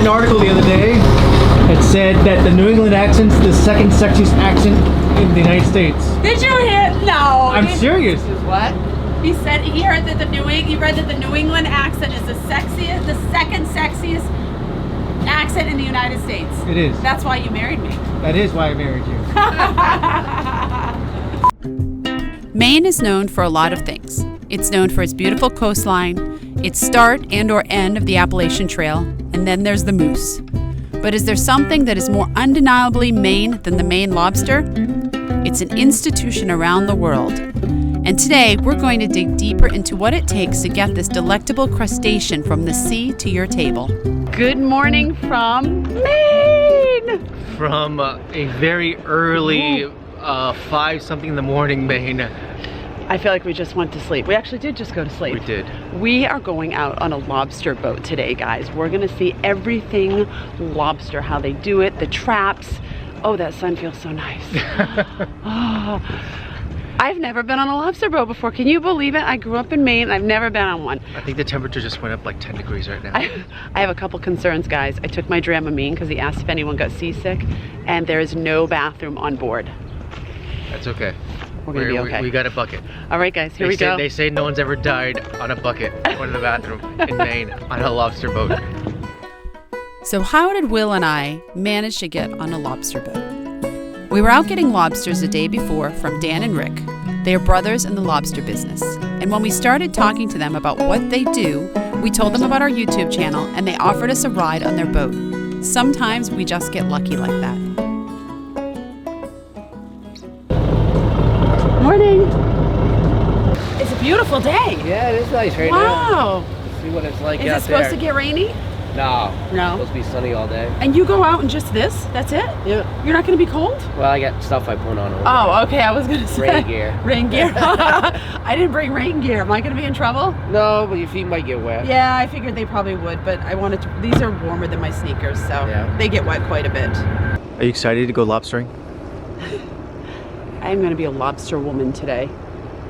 an article the other day that said that the New England accent's the second sexiest accent in the United States. Did you hear? No. I'm serious. What? He said he heard that he read that the New England accent is the second sexiest accent in the United States. It is. That's why you married me. That is why I married you. Maine is known for a lot of things. It's known for its beautiful coastline, its start and or end of the Appalachian Trail, and then there's the moose. But is there something that is more undeniably Maine than the Maine lobster? It's an institution around the world. And today, we're going to dig deeper into what it takes to get this delectable crustacean from the sea to your table. Good morning from Maine! From a very early 5-something in the morning, Maine. I feel like we just went to sleep. We actually did just go to sleep. We did. We are going out on a lobster boat today, guys. We're gonna see everything lobster, how they do it, the traps. Oh, that sun feels so nice. Oh. I've never been on a lobster boat before. Can you believe it? I grew up in Maine and I've never been on one. I think the temperature just went up like 10 degrees right now. I have a couple concerns, guys. I took my Dramamine because he asked if anyone got seasick, and there is no bathroom on board. That's okay. We're gonna be okay. We got a bucket. All right, guys, here we go. They say no one's ever died on a bucket going to the bathroom in Maine on a lobster boat. So how did Will and I manage to get on a lobster boat? We were out getting lobsters the day before from Dan and Rick. They are brothers in the lobster business. And when we started talking to them about what they do, we told them about our YouTube channel and they offered us a ride on their boat. Sometimes we just get lucky like that. Morning. It's a beautiful day. Yeah, it is nice right now. Wow. See what it's like Is out it supposed there. to get rainy? No. No. It's supposed to be sunny all day. And you go out in just this? That's it? Yeah. You're not going to be cold? Well, I got stuff I put on over. Oh, okay. I was going to say. Rain gear. Rain gear. I didn't bring rain gear. Am I going to be in trouble? No, but your feet might get wet. Yeah, I figured they probably would, but I wanted to. These are warmer than my sneakers, so Yeah. they get wet quite a bit. Are you excited to go lobstering? I'm going to be a lobster woman today.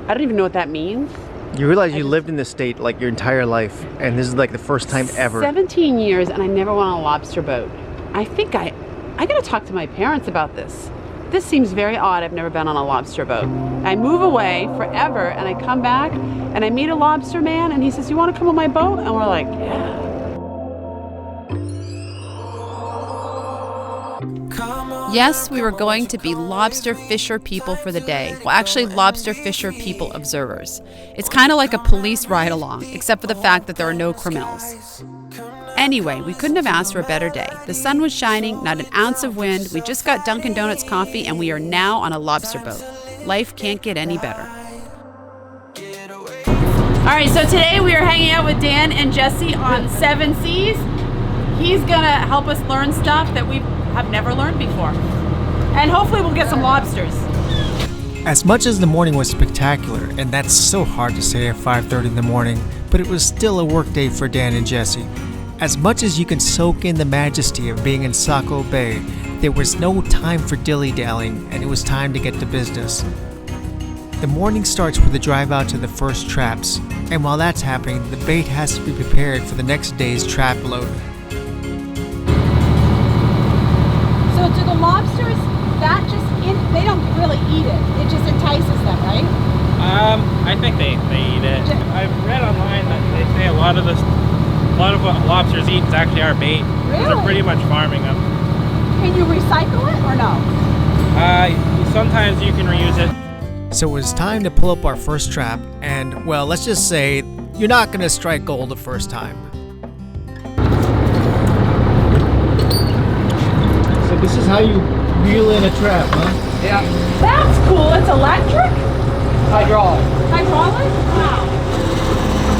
I don't even know what that means. You realize you lived in this state like your entire life, and this is like the first time ever. 17 years and I never went on a lobster boat. I think I got to talk to my parents about this. This seems very odd. I've never been on a lobster boat. I move away forever and I come back and I meet a lobster man and he says, "You want to come on my boat?" And we're like, yeah. Yes, we were going to be lobster fisher people for the day. Well, actually, lobster fisher people observers. It's kind of like a police ride-along, except for the fact that there are no criminals. Anyway, we couldn't have asked for a better day. The sun was shining, not an ounce of wind. We just got Dunkin' Donuts coffee, and we are now on a lobster boat. Life can't get any better. All right, so today we are hanging out with Dan and Jesse on Seven Seas. He's gonna help us learn stuff that we have never learned before. And hopefully we'll get some lobsters. As much as the morning was spectacular, and that's so hard to say at 5:30 in the morning, but it was still a work day for Dan and Jesse. As much as you can soak in the majesty of being in Saco Bay, there was no time for dilly-dallying, and it was time to get to business. The morning starts with a drive out to the first traps, and while that's happening, the bait has to be prepared for the next day's trap load. So do the lobsters, they don't really eat it. It just entices them, right? I think they eat it. I've read online that they say a lot of what lobsters eat is actually our bait. Really? They're pretty much farming them. Can you recycle it or no? Sometimes you can reuse it. So it was time to pull up our first trap, and, well, let's just say, you're not going to strike gold the first time. So this is how you reel in a trap, huh? Yeah. That's cool. It's electric? Hydraulic. Hydraulic? Wow.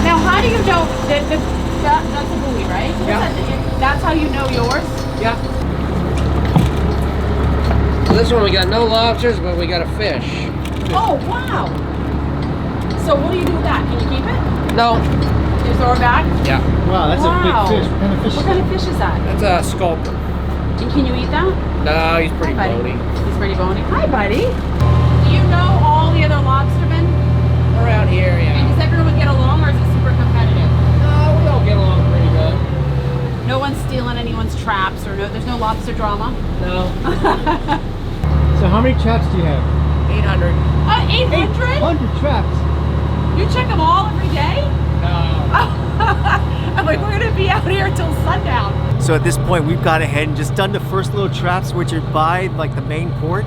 Now, how do you know that's a buoy, right? Yeah. That's how you know yours? Yeah. So this one we got no lobsters, but we got a fish. Oh, wow. So what do you do with that? Can you keep it? No. You throw it back? Yeah. Wow, that's Wow. a big fish. What kind of fish What is kind that? of fish is that? That's a sculper. And can you eat that? No, he's pretty Hi, bony. buddy. He's pretty bony. Hi, buddy. Do you know all the other lobstermen? Around here, And yeah. does everyone get along, or is it super competitive? No, we all get along pretty good. No one's stealing anyone's traps, or there's no lobster drama. No. So how many traps do you have? 800. 800? 100 traps. You check them all every day? No. I'm like, we're gonna be out here till sundown. So at this point, we've gone ahead and just done the first little traps, which are by like the main port.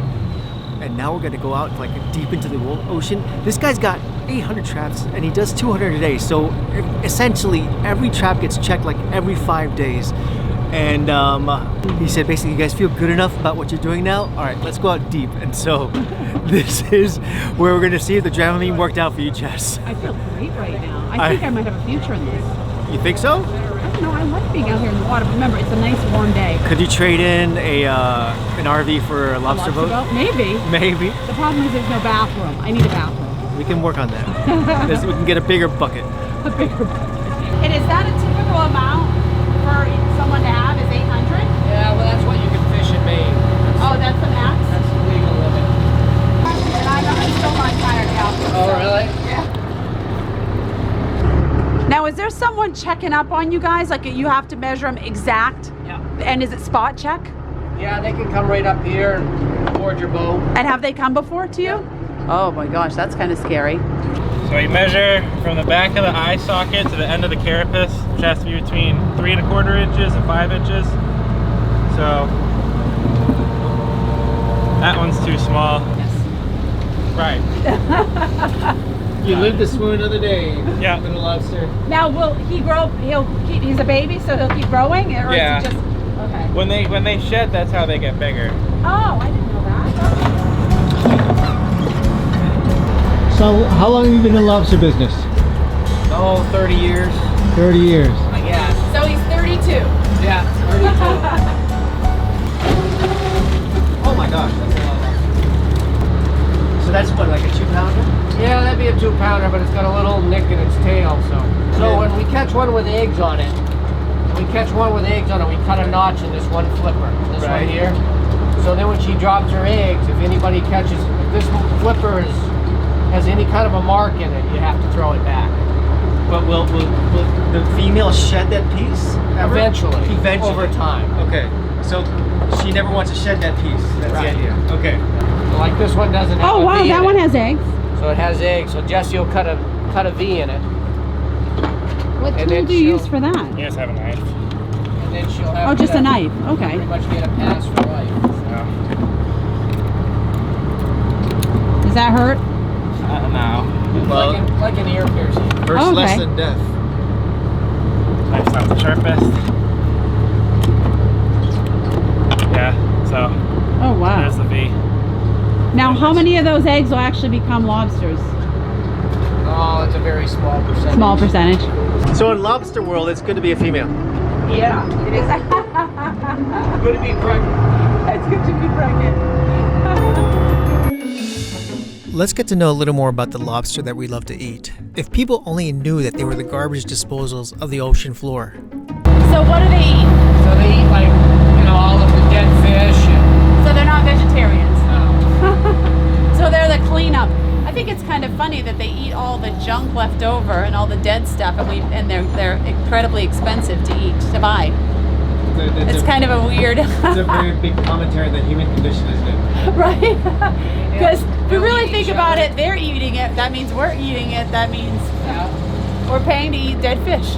And now we're gonna go out like deep into the ocean. This guy's got 800 traps and he does 200 a day. So essentially every trap gets checked like every 5 days. And he said, basically, you guys feel good enough about what you're doing now? All right, let's go out deep. And so this is where we're gonna see if the Dramamine worked out for you, Jess. I feel great right now. I think I might have a future in this. You think so? I don't know, I like being out here in the water. Remember, it's a nice warm day. Could you trade in an RV for a lobster boat? Maybe. Maybe. The problem is there's no bathroom. I need a bathroom. We can work on that. We can get a bigger bucket. A bigger bucket. And is that a typical amount for someone to have, is 800? Yeah, well, that's what you can fish in Maine. Oh, that's the max? That's the legal limit. And I'm still not tired out. Oh, really? Yeah. Now, is there someone checking up on you guys? Like you have to measure them exact? Yeah. And is it spot check? Yeah, they can come right up here and board your boat. And have they come before to you? Oh my gosh, that's kind of scary. So you measure from the back of the eye socket to the end of the carapace, which has to be between 3 1/4 inches and 5 inches. So that one's too small. Yes. Right. You live to swim another day. Yeah. Little lobster. Now, will he grow? He's a baby, so he'll keep growing, or Yeah. is he just okay? When they shed, that's how they get bigger. Oh, I didn't know that. So how long have you been in the lobster business? Oh, 30 years. 30 years. I guess. So he's 32. Yeah, 32. Oh my gosh, that's a lot of lobster. So that's what, like a 2-pounder? Yeah, that'd be a 2-pounder, but it's got a little nick in its tail, so. So when we catch one with eggs on it, we cut a notch in this one flipper, this Right. one here. So then when she drops her eggs, if anybody catches, if this flipper has any kind of a mark in it, you have to throw it back. But will the female shed that piece ever? Eventually. Eventually. Over time. Okay. So she never wants to shed that piece. That's Right. the idea. Okay. So like this one doesn't have Oh a wow, V that in one it. has eggs. So it has eggs. So Jessie will cut a V in it, What And tool then do you use she'll- for that? You just have a knife. and then she'll have Oh, just to a knife. Okay. pretty much get a pass for life. So, Does that hurt? no. Well, Like an ear piercing. first Okay. less than death. Knife's not the sharpest. Yeah, so Oh wow. there's the V. Now, how many of those eggs will actually become lobsters? Oh, it's a very small percentage. Small percentage. So in lobster world, it's good to be a female. Yeah, it is. Good to be pregnant. It's good to be pregnant. Let's get to know a little more about the lobster that we love to eat. If people only knew that they were the garbage disposals of the ocean floor. So what do they eat? So they eat like, all of the dead fish and So they're not vegetarians. no. So they're the cleanup. I think it's kind of funny that they eat all the junk left over and all the dead stuff, and they're incredibly expensive to eat, to buy. It's kind of a weird, It's a very big commentary on the human condition, isn't it? right? Because if we They'll really eat think each about other. it, they're eating it. That means we're eating it. That means Yeah. we're paying to eat dead fish.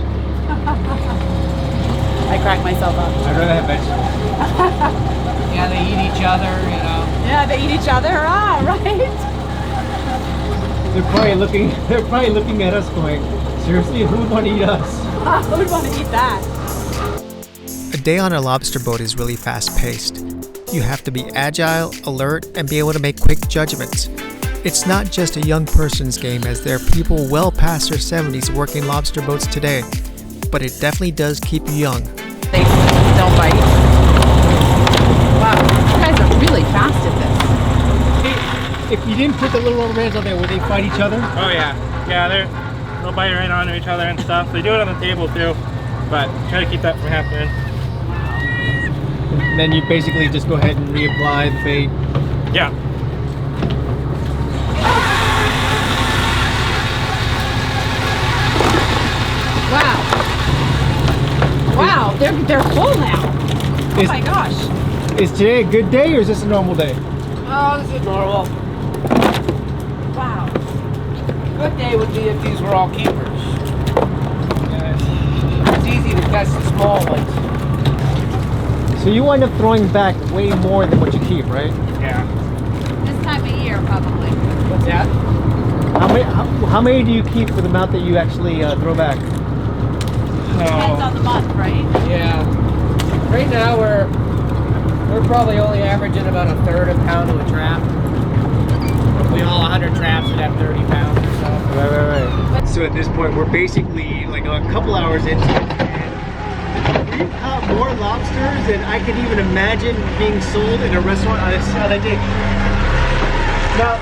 I crack myself up. I'd rather have vegetables. Yeah, they eat each other, Yeah, they eat each other. Ah, right. They're probably looking at us going, seriously, who would want to eat us? Who would want to eat that? A day on a lobster boat is really fast-paced. You have to be agile, alert, and be able to make quick judgments. It's not just a young person's game, as there are people well past their 70s working lobster boats today, but it definitely does keep you young. They don't bite. Wow, you guys are really fast at this. If you didn't put the little rubber bands on there, would they fight each other? Oh yeah, they'll bite right onto each other and stuff. They do it on the table too, but try to keep that from happening. And then you basically just go ahead and reapply the bait. Yeah. Wow. Wow, they're full now. Oh Is- my gosh. Is today a good day or is this a normal day? Oh, this is normal. Wow. Good day would be if these were all keepers. It's easy to catch the small ones. So you wind up throwing back way more than what you keep, right? Yeah. This time of year, probably. What's that? How many do you keep for the amount that you actually throw back? Depends on the month, right? Yeah. Right now we're probably only averaging about a third a pound to a trap. If we haul 100 traps, we'd have 30 pounds or so. Right. So at this point, we're basically like a couple hours into it, and we've caught more lobsters than I could even imagine being sold in a restaurant on a day. Now,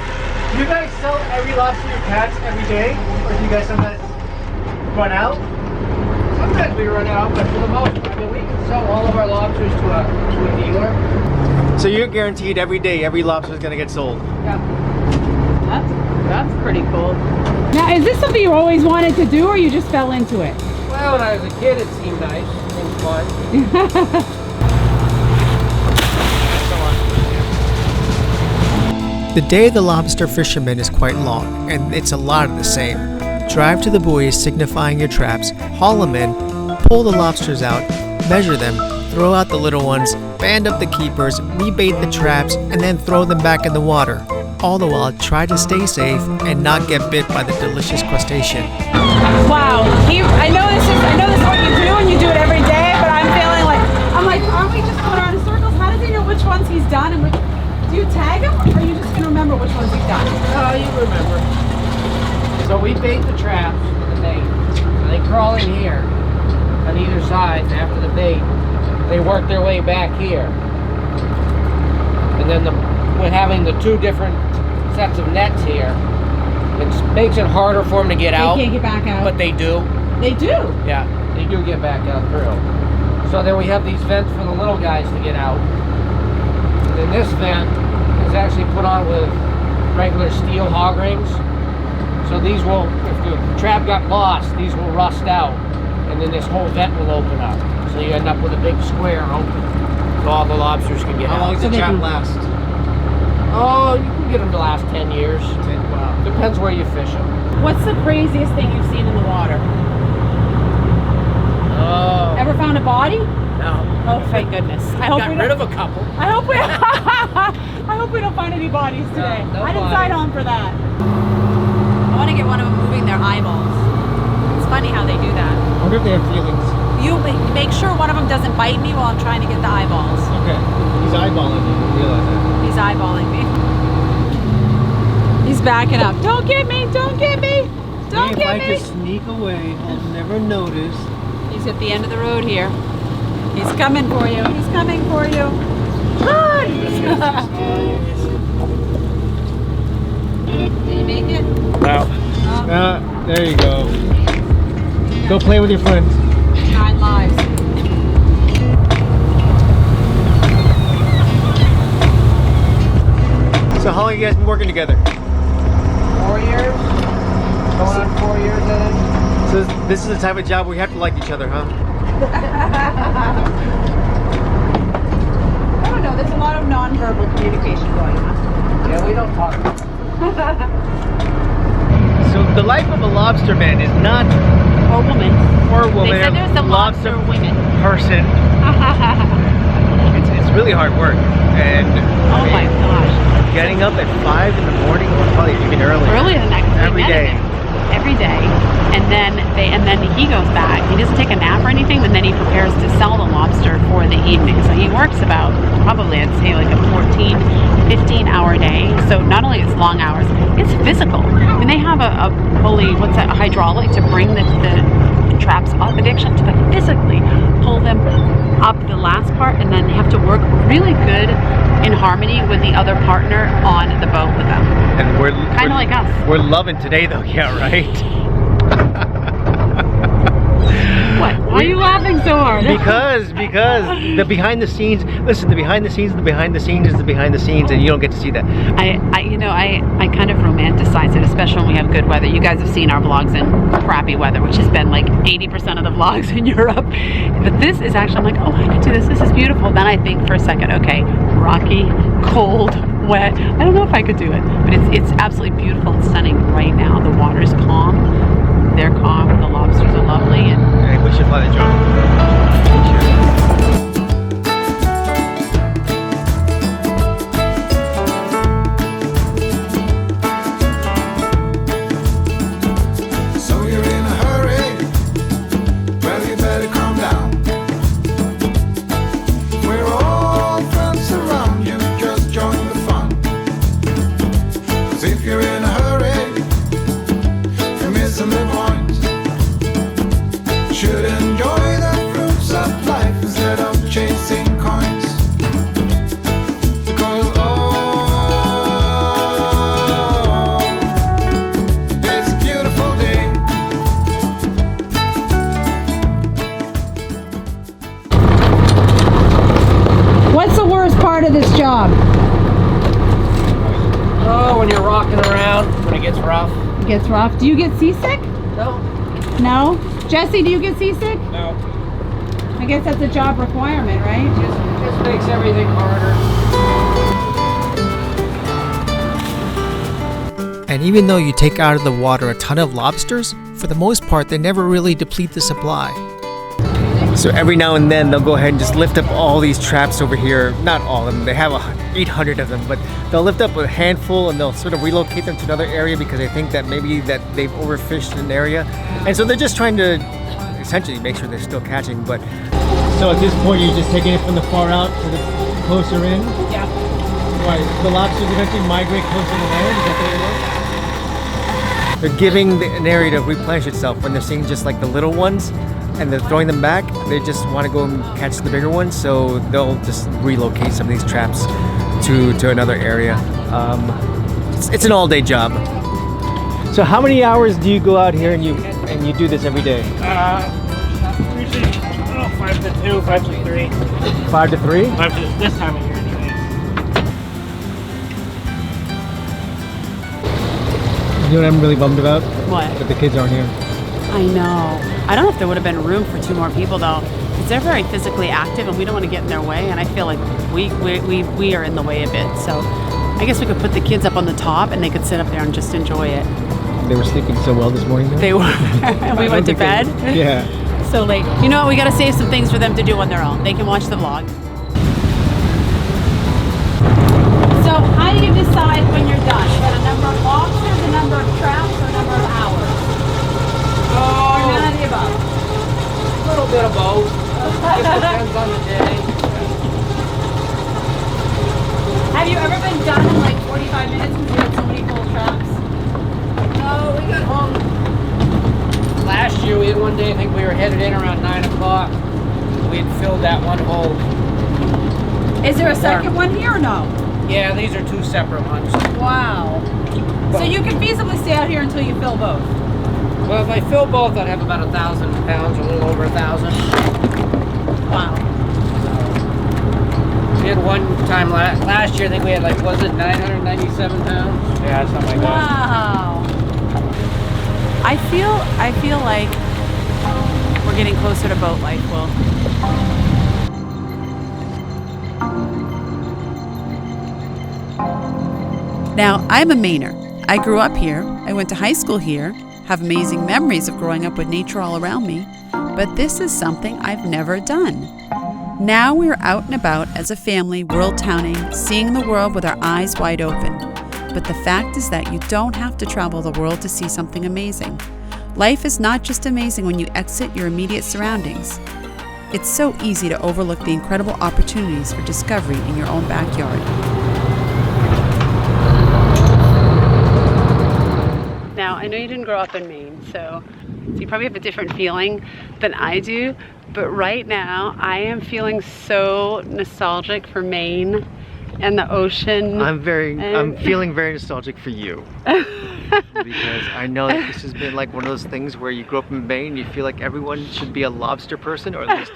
do you guys sell every lobster you catch every day, or do you guys sometimes run out? Sometimes we run out, but for the most part, I mean, we can sell all of our lobsters to a dealer. So you're guaranteed every day, every lobster is going to get sold. Yeah. That's pretty cool. Now, is this something you always wanted to do, or you just fell into it? Well, when I was a kid, it seemed nice and fun. The day of the lobster fisherman is quite long, and it's a lot of the same. Drive to the buoys signifying your traps, haul them in, pull the lobsters out, measure them, throw out the little ones, band up the keepers, rebait the traps, and then throw them back in the water. All the while, try to stay safe and not get bit by the delicious crustacean. Wow. I know this is what you do, and you do it every day. But I'm feeling like aren't we just going around in circles? How does he know which ones he's done and which? Do you tag him, or are you just gonna remember which ones he's done? Oh, you remember. So we bait the traps with the bait. So they crawl in here on either side, and after the bait, they work their way back here. And then with having the two different sets of nets here, it makes it harder for them to get out. They can't get back out. But they do. They do. Yeah, they do get back out through. So then we have these vents for the little guys to get out. And then this vent is actually put on with regular steel hog rings. So these will, if the trap got lost, these will rust out. And then this whole vent will open up. So you end up with a big square open. So all the lobsters can get out. How long does the trap last? Oh, you can get them to last 10 years. Wow. Depends where you fish them. What's the craziest thing you've seen in the water? Oh. Ever found a body? No. Oh, thank goodness. I hope Got we rid don't. of a couple. I hope we. I hope we don't find any bodies today. No I didn't bodies. sign on for that. I want to get one of them moving their eyeballs. It's funny how they do that. I wonder if they have feelings. You make sure one of them doesn't bite me while I'm trying to get the eyeballs. Okay. He's eyeballing you. You realize that. He's eyeballing me. He's backing up. Don't get me! Don't get me! Don't If get I me! just sneak away, I'll never notice. He's at the end of the road here. He's coming for you. He's coming for you. Run! Did you make it? Wow. There you go. Go play with your friends. 9 lives. So how long have you guys been working together? 4 years? Going on 4 years, I think. So this is the type of job where you have to like each other, huh? I don't know. There's a lot of nonverbal communication going on. Yeah, we don't talk. So the life of a lobsterman is not Or woman. for a woman. They said there's the lobster women. person. It's really hard work, and Oh my gosh. getting up at 5 in the morning, or probably even earlier. Earlier than that. 'Cause Every they day. met him every day, and then he goes back. He doesn't take a nap or anything, and then he prepares to sell the lobster for the evening. So he works about probably, I'd say, like a 14, 15-hour day. So not only it's long hours, it's physical. I mean, they have a pulley, a hydraulic to bring the traps up. They actually have to physically pull them up the last part, and then have to work really good in harmony with the other partner on the boat with them. And we're Kind of like us. We're loving today, though. Yeah, right. What? Why are you laughing so hard? Because the behind the scenes, listen, the behind the scenes is the behind the scenes is the behind the scenes, and you don't get to see that. I kind of romanticize it, especially when we have good weather. You guys have seen our vlogs in crappy weather, which has been like 80% of the vlogs in Europe. But this is actually, I'm like, oh, I could do this. This is beautiful. Then I think for a second, okay, rocky, cold, wet. I don't know if I could do it, but it's absolutely beautiful and stunning right now. The water's calm. They're calm. The lobsters are lovely, and Hey, we should fly the drone. So you're in a hurry? Well, you better calm down. We're all friends around you, just join the fun. 'Cause if you're in a hurry, you're missing the point. Should enjoy the fruits of life instead of chasing coins. Because oh, it's a beautiful day. What's the worst part of this job? Oh, when you're rocking around, when it gets rough. It gets rough. Do you get seasick? No. No? Jesse, do you get seasick? No. I guess that's a job requirement, right? Just makes everything harder. And even though you take out of the water a ton of lobsters, for the most part, they never really deplete the supply. So every now and then they'll go ahead and just lift up all these traps over here. Not all of them, they have 800 of them, but they'll lift up a handful and they'll sort of relocate them to another area because they think that maybe that they've overfished an area. And so they're just trying to essentially make sure they're still catching. But so at this point you're just taking it from the far out to the closer in? Yeah. Right, the lobsters eventually migrate closer to land, is that the way it works? They're giving an area to replenish itself when they're seeing just like the little ones and they're throwing them back. They just want to go and catch the bigger ones, so they'll just relocate some of these traps to another area. It's an all-day job. So how many hours do you go out here and you do this every day? Usually, 5 to 2, 5 to 3. 5 to 3? 5 to this time of year, anyways. You know what I'm really bummed about? what? That the kids aren't here. I know. I don't know if there would have been room for 2 more people though, because they're very physically active and we don't want to get in their way. And I feel like we are in the way a bit. So I guess we could put the kids up on the top and they could sit up there and just enjoy it. They were sleeping so well this morning though. They were. And we went to bed. Yeah. So late. You know what? We got to save some things for them to do on their own. They can watch the vlog. So how do you decide when you're done? Is that a number of lobsters, a number of traps, or a number of hours? Or none of the above? A little bit of both. It depends on the day. Have you ever been done in like 45 minutes because you had so many full traps? No, we got home. Last year, we had one day, I think we were headed in around 9 o'clock. We had filled that one hole. Is there a second one here or no? Yeah, these are 2 separate ones. Wow. So you can feasibly stay out here until you fill both? Well, if I fill both, I'd have about 1,000 pounds, a little over 1,000. Wow. We had one time last year, I think we had like, was it 997 pounds? Yeah, something like that. Wow. I feel like we're getting closer to boat life, Will. Now, I'm a Mainer. I grew up here. I went to high school here. Have amazing memories of growing up with nature all around me. But this is something I've never done. Now we're out and about as a family, world towning, seeing the world with our eyes wide open. But the fact is that you don't have to travel the world to see something amazing. Life is not just amazing when you exit your immediate surroundings. It's so easy to overlook the incredible opportunities for discovery in your own backyard. Now, I know you didn't grow up in Maine, so you probably have a different feeling than I do, but right now I am feeling so nostalgic for Maine and the ocean. I'm feeling very nostalgic for you. Because I know that this has been like one of those things where you grew up in Maine, you feel like everyone should be a lobster person, or at least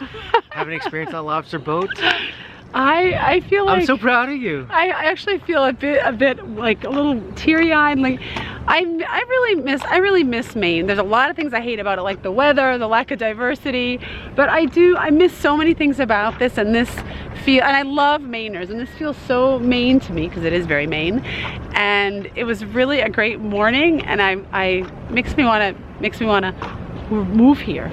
have an experience on a lobster boat. I feel like I'm so proud of you. I actually feel a bit like a little teary-eyed. Like I really miss Maine. There's a lot of things I hate about it, like the weather, the lack of diversity, but I miss so many things about this, and this feel, and I love Mainers, and this feels so Maine to me because it is very Maine. And it was really a great morning, and I makes me wanna move here.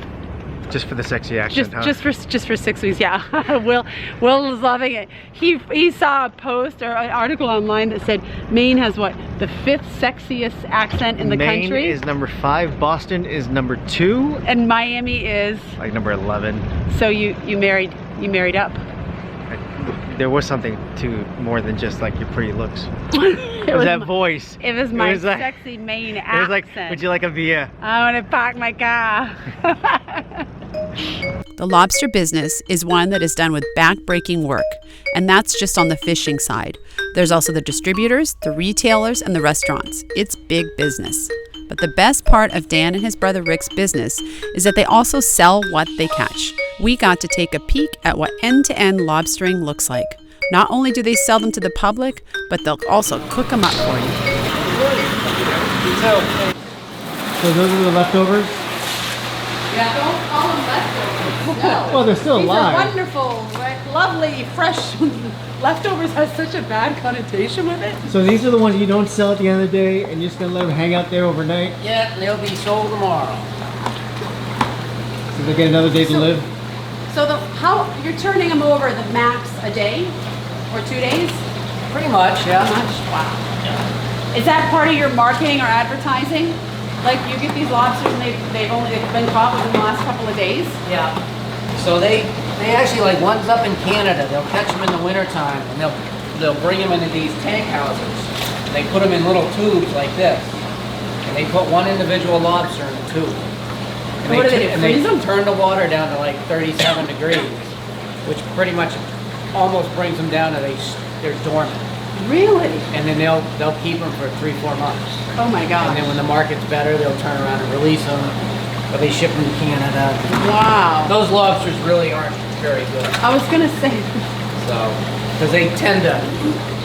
Just for the sexy accent, just for 6 weeks, yeah. Will was loving it. He saw a post or an article online that said Maine has what, the 5th sexiest accent in the country. Maine is number 5. Boston is number 2, and Miami is like number 11. So you married up. There was something to more than just like your pretty looks. It was that voice. It was my sexy Maine accent. It was like, would you like a beer? I want to park my car. The lobster business is one that is done with back-breaking work, and that's just on the fishing side. There's also the distributors, the retailers, and the restaurants. It's big business. But the best part of Dan and his brother Rick's business is that they also sell what they catch. We got to take a peek at what end-to-end lobstering looks like. Not only do they sell them to the public, but they'll also cook them up for you. So those are the leftovers? Yeah, don't call them leftovers. No. Well, they're still alive. These are wonderful, like, lovely, fresh. Leftovers has such a bad connotation with it. So these are the ones you don't sell at the end of the day, and you're just gonna let them hang out there overnight? Yeah, and they'll be sold tomorrow. So they get another day to live? So how you're turning them over the max a day or 2 days? Pretty much, yeah. Pretty much. Wow. Is that part of your marketing or advertising? Like you get these lobsters and they've only been caught within the last couple of days? Yeah. So they actually, like, ones up in Canada, they'll catch them in the wintertime, and they'll bring them into these tank houses. They put them in little tubes like this, and they put one individual lobster in a tube. And what do they do, and freeze them? turn the water down to like 37 degrees, which pretty much almost brings them down to they're dormant. Really? And then they'll keep them for 3-4 months. Oh my God. And then when the market's better, they'll turn around and release them. But they ship them to Canada. Wow. Those lobsters really aren't very good. I was gonna say. So, because they tend to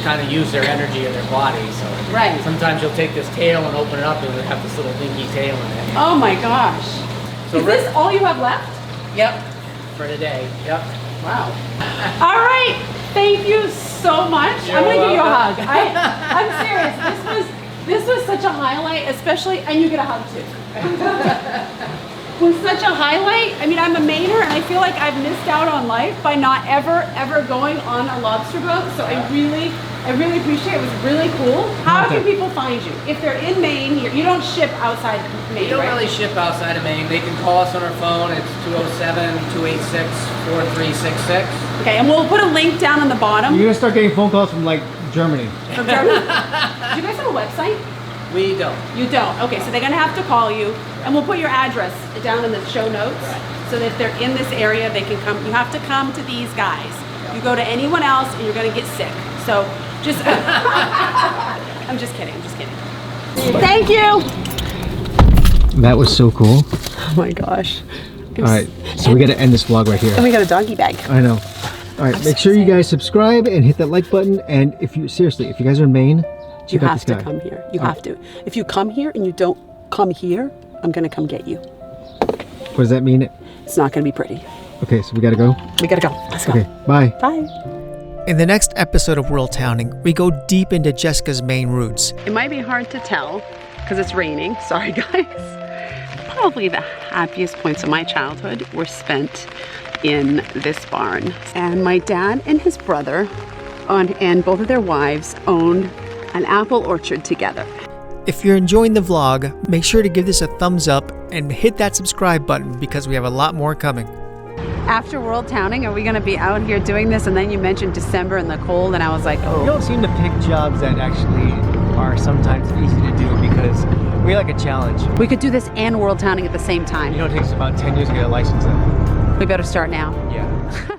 kind of use their energy in their body. So Right. sometimes you'll take this tail and open it up and it'll have this little dinky tail in it. Oh my gosh. So Is this all you have left? Yep. For today. Yep. Wow. All right. Thank you so much. I'm gonna give you a hug. I'm serious. This was such a highlight, especially, and you get a hug too. Was such a highlight. I mean, I'm a Mainer, and I feel like I've missed out on life by not ever going on a lobster boat. So I really appreciate it. It was really cool. How can people find you? If they're in Maine, you don't ship outside Maine, We don't right? really ship outside of Maine. They can call us on our phone. It's 207-286-4366. Okay, and we'll put a link down on the bottom. You're gonna start getting phone calls from like Germany. From Germany. Do you guys have a website? We don't. You don't. Okay, so they're gonna have to call you, and we'll put your address down in the show notes, so that if they're in this area, they can come. You have to come to these guys. You go to anyone else, and you're gonna get sick. So just, I'm just kidding. Thank you. That was so cool. Oh my gosh. All right, so we got to end this vlog right here. And we got a doggy bag. I know. All right, make sure you guys subscribe and hit that like button. And if you guys are in Maine, You check out have this to guy. come here. You have to. If you come here and you don't come here, I'm gonna come get you. What does that mean? It's not gonna be pretty. Okay, so we got to go. We gotta go. Let's go. Okay, bye. Bye. In the next episode of World Towning, we go deep into Jessica's Maine roots. It might be hard to tell because it's raining. Sorry, guys. Probably the happiest points of my childhood were spent in this barn. And my dad and his brother and both of their wives owned an apple orchard together. If you're enjoying the vlog, make sure to give this a thumbs up and hit that subscribe button because we have a lot more coming. After World Towning, are we going to be out here doing this? And then you mentioned December and the cold, and I was like, We oh. don't seem to pick jobs that actually are sometimes easy to do because we like a challenge. We could do this and World Towning at the same time. You know, it takes about 10 years to get a license then. We better start now. Yeah.